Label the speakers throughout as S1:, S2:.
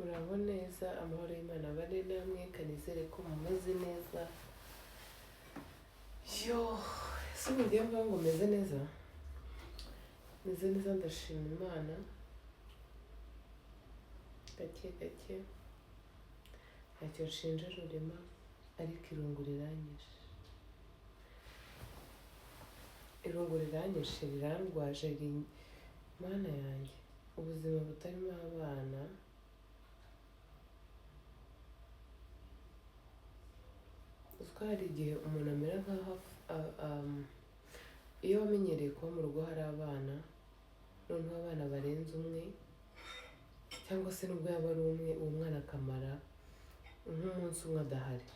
S1: muraho neza, amahoro y'Imana abane namwe, kanizere ko mumeze neza. Ese ubundi iyo mvuga ngo meze neza ndashima Imana gake gake, ntacyo nshinja rurema, ariko irungu riranyishe rirangwaje, Mana yanjye, ubuzima butarimo abana uziko hari igihe umuntu amera nkaho iyo wamenyereye kuba mu rugo hari abana, noneho abana barenze umwe cyangwa se nubwo yaba ari umwe, uwo mwana akamara nk'umunsi umwe adahari,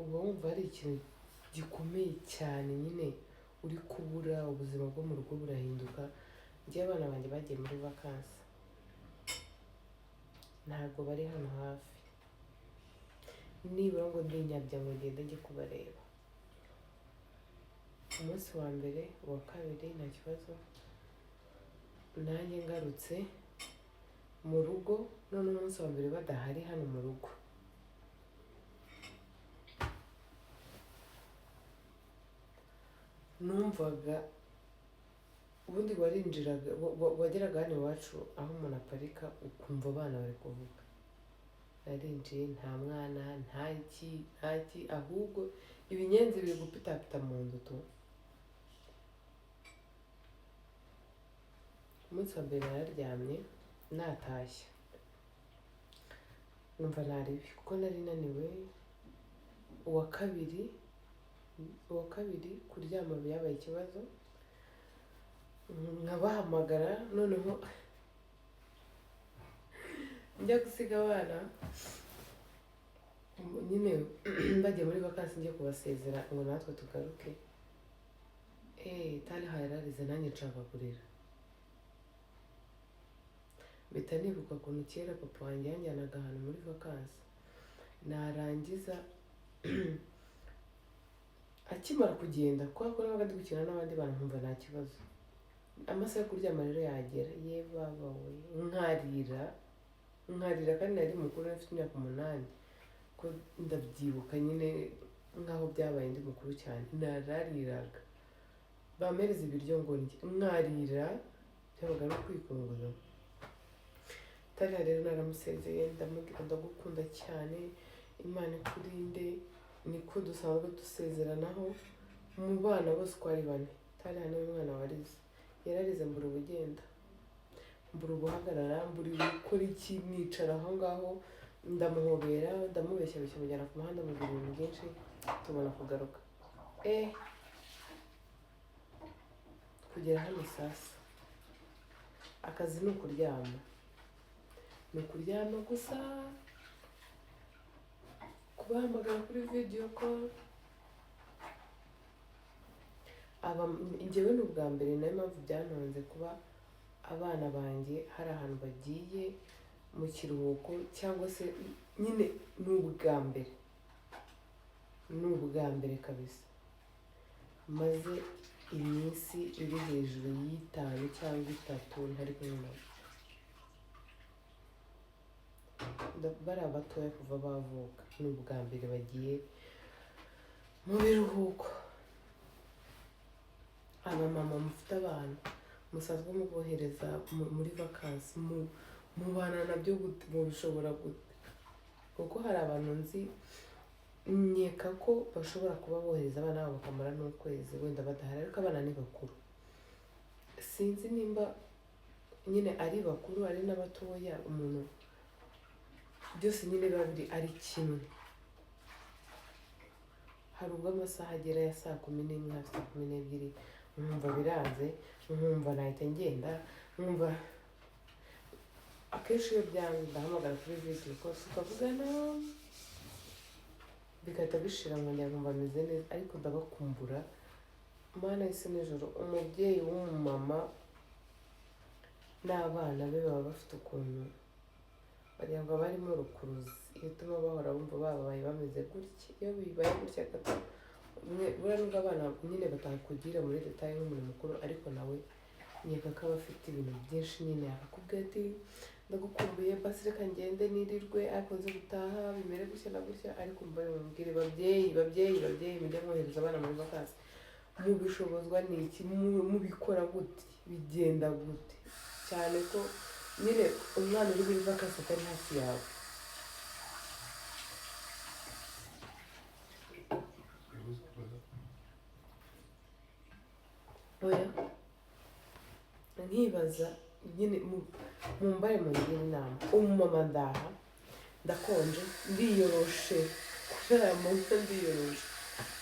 S1: uba wumva ari ikintu gikomeye cyane, nyine uri kubura, ubuzima bwo mu rugo burahinduka. Njye abana banjye bagiye muri vakansi, ntabwo bari hano hafi, nibura ngo ndinyabya ngo ngende njye kubareba. Umunsi wa mbere, uwa kabiri nta kibazo, nanjye ngarutse mu rugo, none umunsi wa mbere badahari hano mu rugo, numvaga ubundi warinjiraga wageraga hano iwacu aho umuntu aparika ukumva abana bari kuvuga. Narinjiye nta mwana ntaki, ahubwo ibinyenzi biri gupitapita mu nzu tu. Umunsi wa mbere nararyamye natashye, numva naribi kuko nari naniwe. Uwa kabiri kuryama byabaye ikibazo, nkabahamagara, noneho njya gusiga abana nyine bagiye muri vakansi, njye kubasezera ngo natwe tugaruke. Tari hararize, nanjye nshaka kurira. Mpita nibuka ukuntu kera papa wanjye yanjyanaga ahantu muri vakansi, narangiza akimara kugenda, kubera ko nabaga ndi gukina n'abandi bana nkumva nta kibazo, amasaha yo kuryama rero yagera, ye baba we, nkarira kandi nari mukuru, nafite imyaka 8, ko ndabyibuka nyine nkaho byabaye ndi mukuru cyane. Narariraga, bamereza ibiryo ngo ndye, nkarira, byabaga no kwikunguza. Tariya rero naramusezeye, ndamubwira ndagukunda cyane, Imana ikurinde. Niko dusanzwe dusezeranaho mu bana bose uko ari 4. Tariya niwe mwana warize, yararize mbura ubugenda, mbura ubuhagarara, mbura gukora iki, nicara aho ngaho, ndamuhobera, ndamubeshya mujyana ku muhanda, mu bintu byinshi, tubona kugaruka. Kugera hano sasa, akazi ni ukuryama gusa, kubahamagara kuri video call. Njyewe ni ubwa mbere, nayo mpamvu byantonze kuba abana banjye hari ahantu bagiye mu kiruhuko, cyangwa se nyine ni ubwa mbere kabisa, maze iminsi iri hejuru y'5 cyangwa 3 ntari kumwe nabo. Bari abatoya kuva bavuka, ni ubwa mbere bagiye mu biruhuko. Abamama mufite abana musanzwe mubohereza muri vakansi, mubana nabyo gute, mubishobora gute? Kuko hari abantu nzi, nkeka ko bashobora kuba bohereza abana babo bakamara n'ukwezi wenda badahari, ariko abana ni bakuru. Sinzi nimba nyine ari bakuru ari n'abatoya, umuntu byose nyine biba biri ari kimwe. Hari ubwo amasaha agera ya saa 11 hafi saa 12, nkumva biranze, nkumva nahita ngenda, nkumva akenshi iyo byanze ndahamagara kuri video call, tukavugana, bigahita bishira, nkongera nkumva meze neza, ariko ndabakumbura. Mana y'isi n'ijoro, umubyeyi w'umumama n'abana be baba bafite ukuntu bagira ngo barimo rukuruzi, ituma bahora bumva babaye bameze gutya. Iyo bibaye gutya gato, buriya nubwo abana nyine batakugira muri detail nk'umuntu mukuru, ariko nawe nkeka ko aba afite ibintu byinshi, nyine akakubwira ati ndagukumbuye basi reka ngende nirirwe ariko nze gutaha bimere gutya na gutya ariko mbere mubwire babyeyi mujye mwohereza abana muri vakansi mubishobozwa n'iki mubikora gute bigenda gute cyane ko nyine umwana uri muri vakansi atari hafi yawe oya nkibaza nyine mumbare mungire inama umumama ndaha ndakonje ndiyoroshe kubera munsi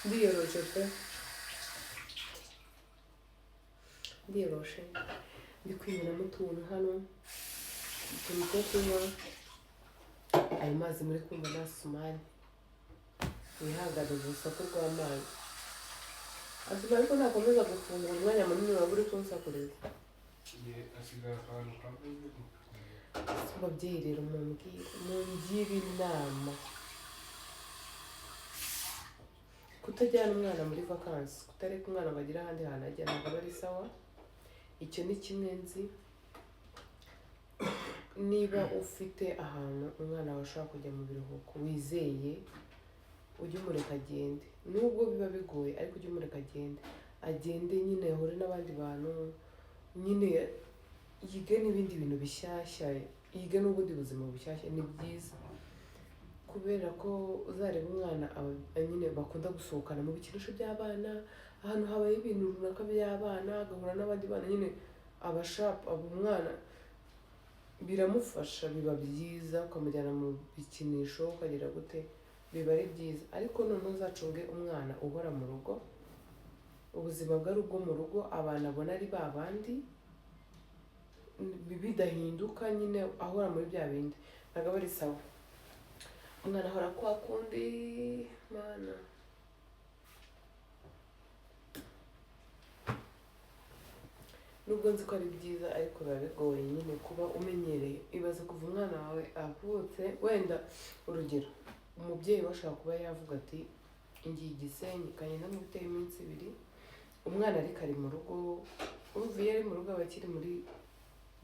S1: ndiyoroshe pe ndiyoroshe ndi kwibonamo utuntu hano utuntu two kunywa ayo mazi muri kumva nta sumari wihangane urusaku rw'amazi asuba ariko nakomeza gufungura umwanya munini waba uri kunsakuriza ababyeyi rero mungire inama kutajyana umwana muri vakansi kutareka umwana ngo agire ahandi hantu ajya ntabwo aba ari sawa icyo ni kimwe nzi niba ufite ahantu umwana wawe ashobora kujya mu biruhuko wizeye ujye umureka agende nubwo biba bigoye ariko ujye umureka agende nyine ahure n'abandi bantu nyine yige n'ibindi bintu bishyashya yige n'ubundi buzima bushyashya ni byiza kubera ko uzareba umwana nyine bakunda gusohokana mu bikinisho by'abana ahantu habaye ibintu runaka by'abana agahura n'abandi bana nyine abashapu umwana biramufasha biba byiza ukamujyana mu bikinisho ukagira gute biba ari byiza ariko noneho uzacunge umwana uhora mu rugo ubuzima bwe ari ubwo mu rugo abantu abona ari ba bandi bidahinduka nyine ahora muri bya bindi ntabwo aba ari sawa umwana ahora kwa kundi mana nubwo nzi ko ari byiza ariko biba bigoye nyine kuba umenyereye ibaze kuva umwana wawe avutse wenda urugero umubyeyi we ashobora kuba yavuga ati ngiye Gisenyi kagenda mu biteye iminsi 2 umwana ariko ari mu rugo urumva iyo ari mu rugo aba akiri muri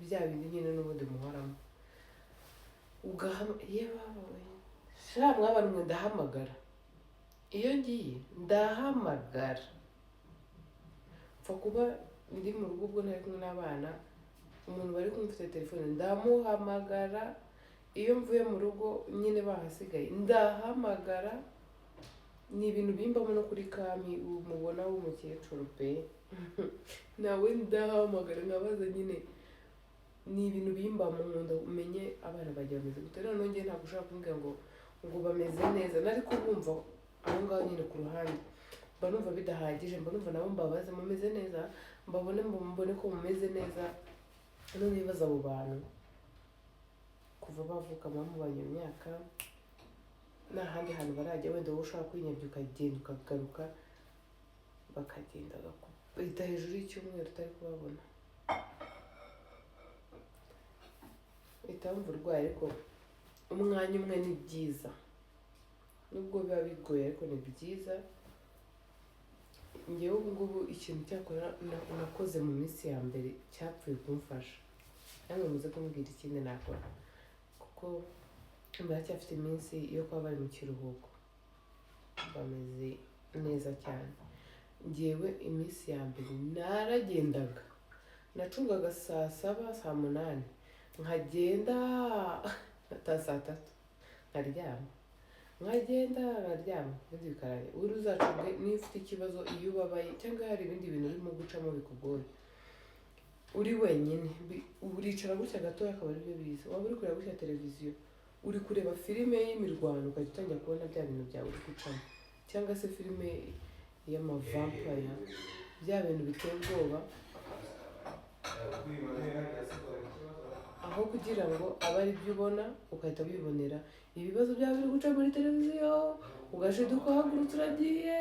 S1: bya bindi nyine n'ubundi muhoramo sha mwaba mwe ndahamagara iyo ngiye ndahamagara pfa kuba ndi mu rugo ubwo ntari kumwe n'abana umuntu bari kumufite telefone ndamuhamagara iyo mvuye mu rugo nyine bahasigaye ndahamagara ni ibintu bimbamo no kuri kami umubona w'umukecuru pe nawe ndahamagara nkabaza nyine ni ibintu bimbamo nkunda umenye abana bajya bameze gute noneho njye ntabwo ushobora kumbwira ngo bameze neza nari kubumva aho ngaho nyine ku ruhande mba numva bidahagije mba numva nabo mbabaze mumeze neza mbone ko mumeze neza none ibibazo abo bantu kuva bavuka bamubanye imyaka nta handi hantu barajya wenda wowe ushobora kwinyabya ukagenda ukagaruka bakagenda bahita hejuru y'icyumweru utari kubabona uhita wumva urwaye ariko umwanya umwe ni byiza nubwo biba bigoye ariko ni byiza ngewe ubu ngubu ikintu cyakora nakoze mu minsi ya mbere cyapfuye kumfasha namwe muze kumbwira ikindi nakora kuko baracyafite iminsi yo kuba bari mu kiruhuko bameze neza cyane ngewe iminsi ya mbere naragendaga nacungaga saa 7 saa 8 nkagenda ata saa 3 nkaryama nkagenda nkaryama ibindi bikarangira uri uzacunge niba ufite ikibazo iyo ubabaye cyangwa hari ibindi bintu urimo gucamo bikugoye uri wenyine uricara gutya gatoya akaba aribyo biza waba uri kureba gutya televiziyo uri kureba filime y'imirwano ukajya utangira kubona bya bintu byawe uri gucamo cyangwa se filime y'amavampire bya bintu biteye ubwoba aho kugira ngo abe ari byo ubona ugahita wibonera ibibazo byawe biri guca muri televiziyo ugashiduka uhagurutse uragiye